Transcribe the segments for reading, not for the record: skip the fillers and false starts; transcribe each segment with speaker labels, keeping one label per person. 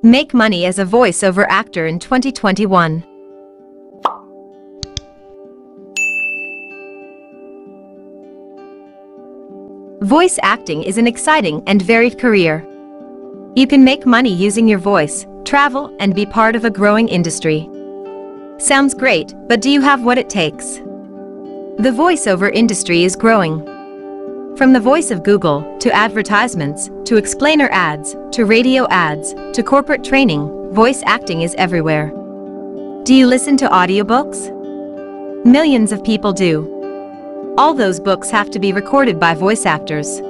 Speaker 1: Make money as a voiceover actor in 2021. Voice acting is an exciting and varied career. You can make money using your voice, travel, and be part of a growing industry. Sounds great, but do you have what it takes? The voiceover industry is growing. From the voice of Google, to advertisements, to explainer ads, to radio ads, to corporate training, voice acting is everywhere. Do you listen to audiobooks? Millions of people do. All those books have to be recorded by voice actors.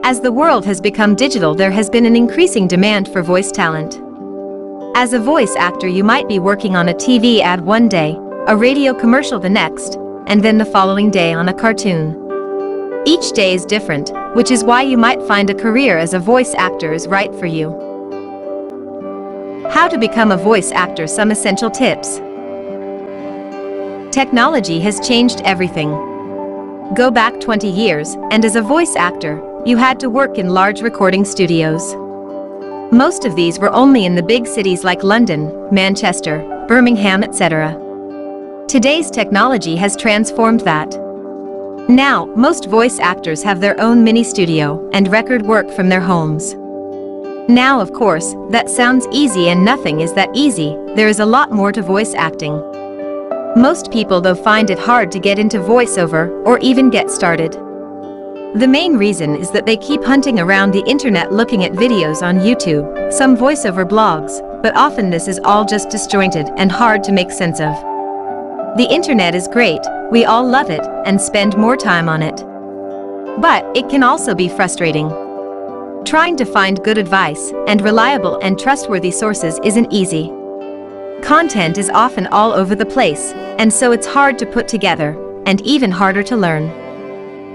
Speaker 1: As the world has become digital, there has been an increasing demand for voice talent. As a voice actor, you might be working on a TV ad one day, a radio commercial the next, and then the following day on a cartoon. Each day is different, which is why you might find a career as a voice actor is right for you. How to become a voice actor: some essential tips. Technology has changed everything. Go back 20 years, and as a voice actor, you had to work in large recording studios. Most of these were only in the big cities like London, Manchester, Birmingham, etc. Today's technology has transformed that. Now, most voice actors have their own mini studio and record work from their homes. Now, of course, that sounds easy, and nothing is that easy. There is a lot more to voice acting. Most people, though, find it hard to get into voiceover or even get started. The main reason is that they keep hunting around the internet looking at videos on YouTube, some voiceover blogs, but often this is all just disjointed and hard to make sense of. The internet is great, we all love it, and spend more time on it. But it can also be frustrating. Trying to find good advice and reliable and trustworthy sources isn't easy. Content is often all over the place, and so it's hard to put together, and even harder to learn.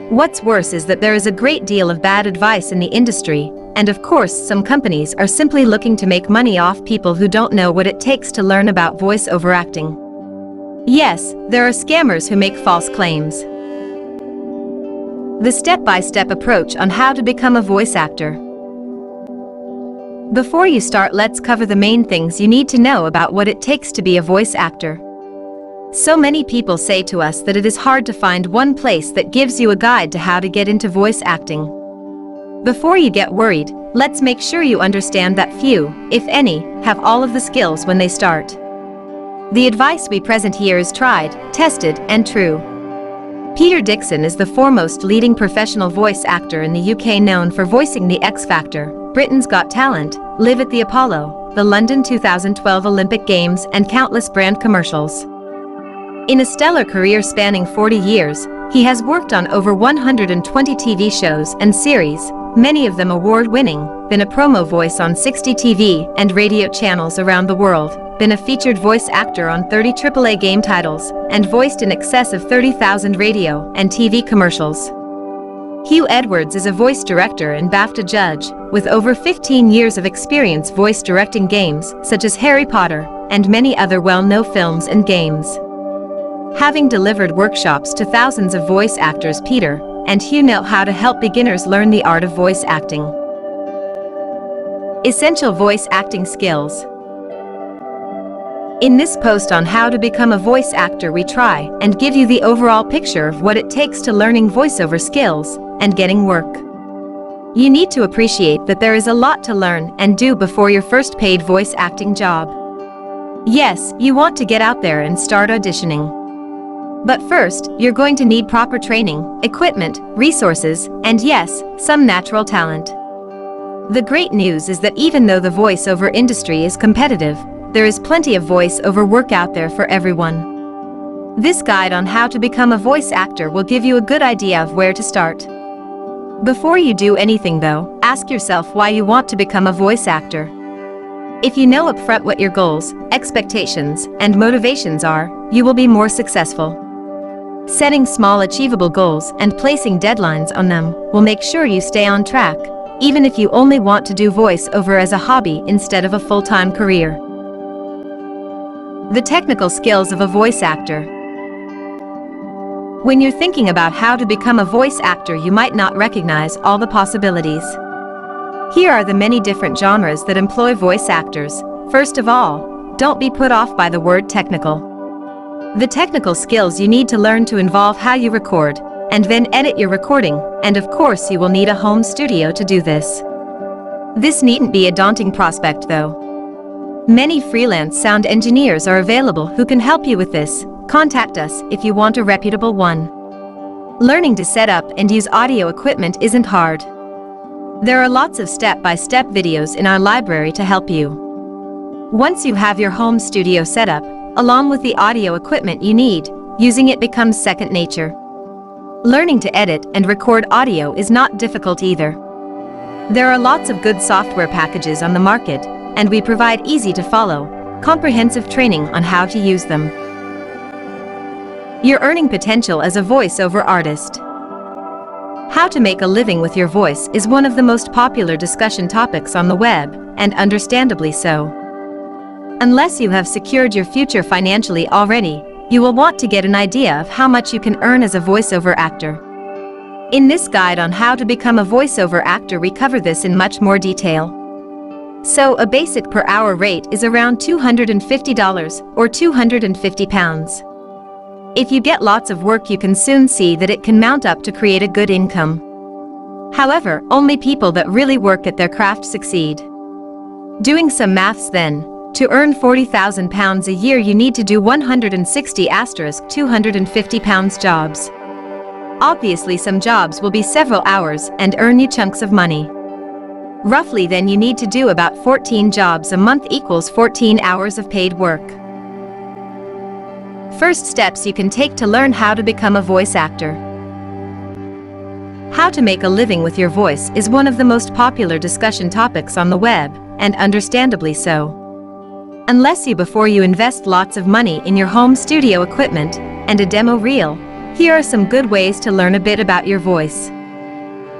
Speaker 1: What's worse is that there is a great deal of bad advice in the industry, and of course some companies are simply looking to make money off people who don't know what it takes to learn about voice-over acting. Yes, there are scammers who make false claims. The step-by-step approach on how to become a voice actor. Before you start, let's cover the main things you need to know about what it takes to be a voice actor. So many people say to us that it is hard to find one place that gives you a guide to how to get into voice acting. Before you get worried, let's make sure you understand that few, if any, have all of the skills when they start. The advice we present here is tried, tested, and true. Peter Dixon is the foremost leading professional voice actor in the UK, known for voicing The X Factor, Britain's Got Talent, Live at the Apollo, the London 2012 Olympic Games, and countless brand commercials. In a stellar career spanning 40 years, he has worked on over 120 TV shows and series, many of them award-winning, been a promo voice on 60 TV and radio channels around the world, been a featured voice actor on 30 AAA game titles, and voiced in excess of 30,000 radio and TV commercials. Hugh Edwards is a voice director and BAFTA judge, with over 15 years of experience voice directing games such as Harry Potter and many other well-known films and games. Having delivered workshops to thousands of voice actors, Peter and Hugh know how to help beginners learn the art of voice acting. Essential voice acting skills. In this post on how to become a voice actor, we try and give you the overall picture of what it takes to learning voiceover skills and getting work. You need to appreciate that there is a lot to learn and do before your first paid voice acting job. Yes, you want to get out there and start auditioning. But first, you're going to need proper training, equipment, resources, and yes, some natural talent. The great news is that even though the voiceover industry is competitive, there is plenty of voice-over work out there for everyone. This guide on how to become a voice actor will give you a good idea of where to start. Before you do anything though, ask yourself why you want to become a voice actor. If you know upfront what your goals, expectations, and motivations are, you will be more successful. Setting small achievable goals and placing deadlines on them will make sure you stay on track, even if you only want to do voice-over as a hobby instead of a full-time career. The technical skills of a voice actor. When you're thinking about how to become a voice actor, you might not recognize all the possibilities. Here are the many different genres that employ voice actors. First of all, don't be put off by the word technical. The technical skills you need to learn to involve how you record, and then edit your recording, and of course you will need a home studio to do this. This needn't be a daunting prospect though. Many freelance sound engineers are available who can help you with this. Contact us if you want a reputable one. Learning to set up and use audio equipment isn't hard. There are lots of step-by-step videos in our library to help you. Once you have your home studio set up, along with the audio equipment you need, using it becomes second nature. Learning to edit and record audio is not difficult either. There are lots of good software packages on the market, and we provide easy-to-follow, comprehensive training on how to use them. Your earning potential as a voice-over artist. How to make a living with your voice is one of the most popular discussion topics on the web, and understandably so. Unless you have secured your future financially already, you will want to get an idea of how much you can earn as a voiceover actor. In this guide on how to become a voiceover actor, we cover this in much more detail. So, a basic per hour rate is around $250 or £250. If you get lots of work, you can soon see that it can mount up to create a good income. However, only people that really work at their craft succeed. Doing some maths then, to earn £40,000 a year you need to do 160*250 pounds jobs. Obviously some jobs will be several hours and earn you chunks of money. Roughly then you need to do about 14 jobs a month equals 14 hours of paid work. First steps you can take to learn how to become a voice actor. How to make a living with your voice is one of the most popular discussion topics on the web, and understandably so. Unless you before you invest lots of money in your home studio equipment and a demo reel, here are some good ways to learn a bit about your voice.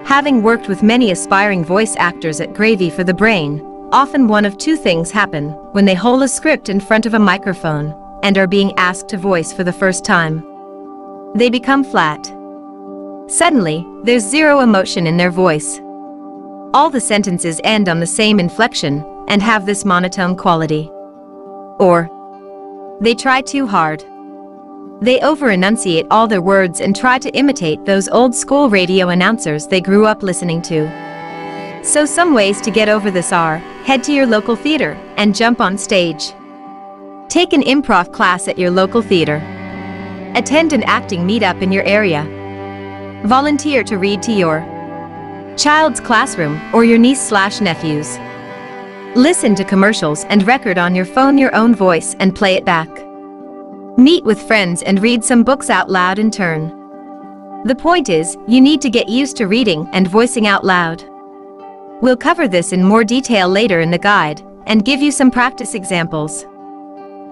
Speaker 1: Having worked with many aspiring voice actors at Gravy for the Brain, often one of two things happen when they hold a script in front of a microphone and are being asked to voice for the first time. They become flat. Suddenly, there's zero emotion in their voice. All the sentences end on the same inflection and have this monotone quality. Or they try too hard. They over-enunciate all their words and try to imitate those old-school radio announcers they grew up listening to. So some ways to get over this are, head to your local theater and jump on stage. Take an improv class at your local theater. Attend an acting meetup in your area. Volunteer to read to your child's classroom or your niece/nephews. Listen to commercials and record on your phone your own voice and play it back. Meet with friends and read some books out loud in turn. The point is, you need to get used to reading and voicing out loud. We'll cover this in more detail later in the guide, and give you some practice examples.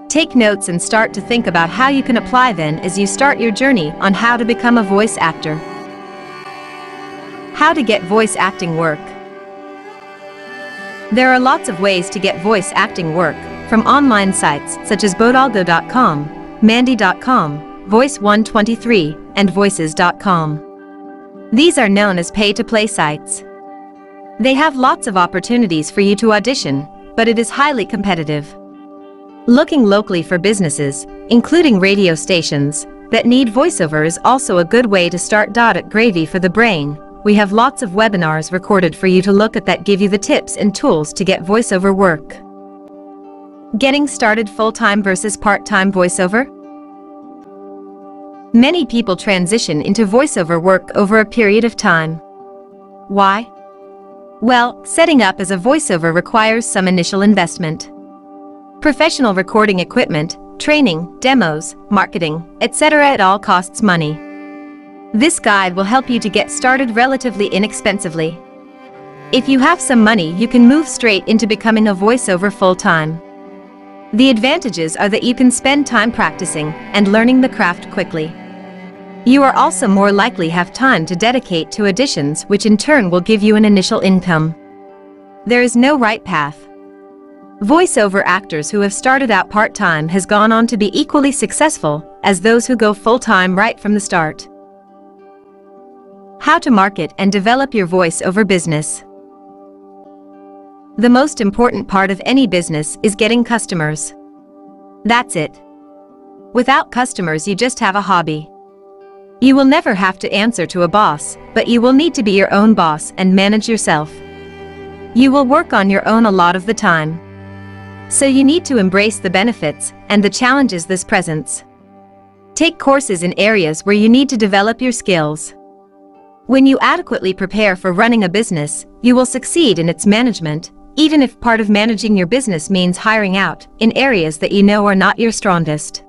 Speaker 1: Take notes and start to think about how you can apply then as you start your journey on how to become a voice actor. How to get voice acting work. There are lots of ways to get voice acting work, from online sites such as bodalgo.com, mandy.com, voice123, and voices.com. These are known as pay-to-play sites. They have lots of opportunities for you to audition, but it is highly competitive. Looking locally for businesses, including radio stations, that need voiceover is also a good way to start. At Gravy for the Brain, we have lots of webinars recorded for you to look at that give you the tips and tools to get voiceover work. Getting started full-time versus part-time voiceover? Many people transition into voiceover work over a period of time. Why? Well, setting up as a voiceover requires some initial investment. Professional recording equipment, training, demos, marketing, etc. It all costs money. This guide will help you to get started relatively inexpensively. If you have some money, you can move straight into becoming a voiceover full-time. The advantages are that you can spend time practicing and learning the craft quickly. You are also more likely have time to dedicate to auditions, which in turn will give you an initial income. There is no right path. Voiceover actors who have started out part-time has gone on to be equally successful as those who go full-time right from the start. How to market and develop your voiceover business. The most important part of any business is getting customers. That's it. Without customers, you just have a hobby. You will never have to answer to a boss, but you will need to be your own boss and manage yourself. You will work on your own a lot of the time. So you need to embrace the benefits and the challenges this presents. Take courses in areas where you need to develop your skills. When you adequately prepare for running a business, you will succeed in its management, even if part of managing your business means hiring out in areas that you know are not your strongest.